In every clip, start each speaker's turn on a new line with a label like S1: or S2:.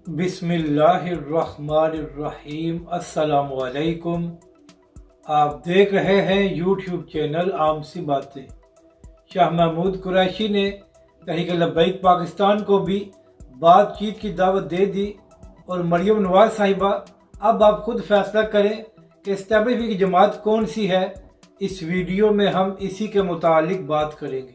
S1: बिस्मिल्लाहिर्रहमानिर्रहीम। अस्सलाम वालेकुम। आप देख रहे हैं यूट्यूब चैनल आम सी बातें। शाह महमूद कुरैशी ने तहरीक लब्बैक पाकिस्तान को भी बातचीत की दावत दे दी और मरियम नवाज साहिबा अब आप खुद फैसला करें कि इस्टेब्लिशमेंट की जमात कौन सी है। इस वीडियो में हम इसी के मुतालिक बात करेंगे।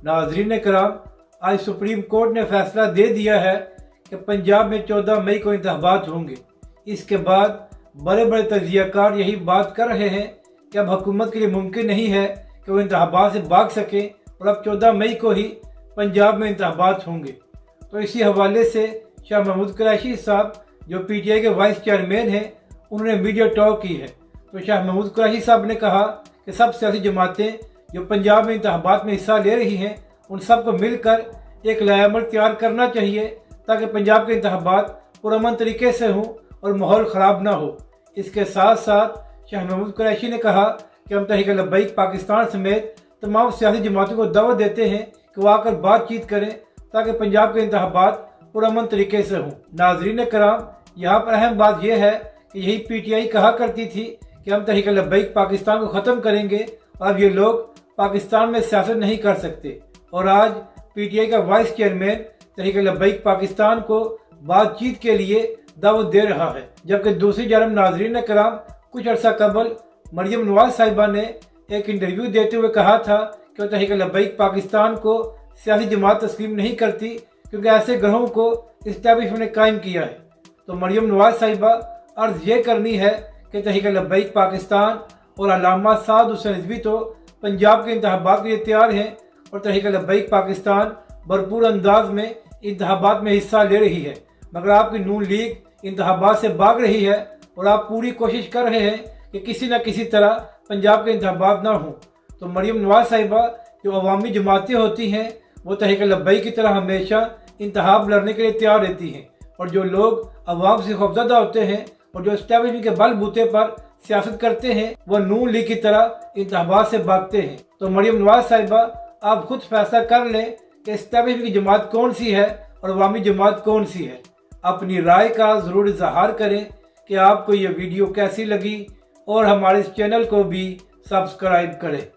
S1: नाज़रीन कराम, आज सुप्रीम कोर्ट ने फैसला दे दिया है कि पंजाब में 14 मई को इंतखाबात होंगे। इसके बाद बड़े बड़े तजियाकार यही बात कर रहे हैं कि अब हुकूमत के लिए मुमकिन नहीं है कि वो इंतखाबात से भाग सके और अब 14 मई को ही पंजाब में इंतखाबात होंगे। तो इसी हवाले से शाह महमूद कुरैशी साहब जो PTI के वाइस चेयरमैन हैं, उन्होंने मीडिया टॉक की है। तो शाह महमूद कुरैशी साहब ने कहा कि सब सियासी जमातें जो पंजाब में इंतखाबात में हिस्सा ले रही हैं, उन सबको मिलकर एक लाएमल तैयार करना चाहिए ताकि पंजाब के इंतखाबात पुरअमन तरीके से हों और माहौल ख़राब ना हो। इसके साथ साथ शाह महमूद कुरैशी ने कहा कि हम तहरीक लब्बैक पाकिस्तान समेत तमाम सियासी जमातों को दावत देते हैं कि वो आकर बातचीत करें ताकि पंजाब के इंतखाबात पुरअमन तरीके से हों। नाज़रीन कराम, यहाँ पर अहम बात यह है कि यही PTI कहा करती थी कि हम तहरीक लब्बैक पाकिस्तान को ख़त्म करेंगे और अब ये लोग पाकिस्तान में सियासत नहीं कर सकते। और आज PTI का वाइस चेयरमैन तहरीक लब्बैक पाकिस्तान को बातचीत के लिए दावत दे रहा है, जबकि दूसरी जानब नाज़रीन कराम, कुछ अर्सा कबल मरियम नवाज साहिबा ने एक इंटरव्यू देते हुए कहा था कि वो तहरीक लब्बैक पाकिस्तान को सियासी जमात तस्लीम नहीं करती क्योंकि ऐसे ग्रहों को इस्टेब्लिशमेंट ने कायम किया है। तो मरियम नवाज साहिबा अर्ज ये करनी है कि तहरीक लब्बैक पाकिस्तान और अल्लामा साद हुसैन रिजवी तो पंजाब के इंतखाबात के लिए तैयार हैं और तहरीक लब्बैक पाकिस्तान भरपूर अंदाज में इंतखाबात में हिस्सा ले रही है, मगर आपकी नून लीग इंतखाबात से भाग रही है और आप पूरी कोशिश कर रहे हैं कि किसी न किसी तरह पंजाब के इंतखाबात ना हों। तो मरियम नवाज साहिबा जो अवामी जमातें होती हैं, वो तहरीक लब्बैक की तरह हमेशा इंतखाब लड़ने के लिए तैयार रहती हैं, और जो लोग अवाम से खौफजदा होते हैं और जो एस्टेब्लिशमेंट के बलबूते पर सियासत करते हैं, वह नून लीग की तरह इंतखाबात से भागते हैं। तो मरियम नवाज साहिबा आप खुद फैसला कर लें कि एस्टेब्लिशमेंट की जमात कौन सी है और अवामी जमात कौन सी है। अपनी राय का ज़रूर इज़हार करें कि आपको ये वीडियो कैसी लगी और हमारे इस चैनल को भी सब्सक्राइब करें।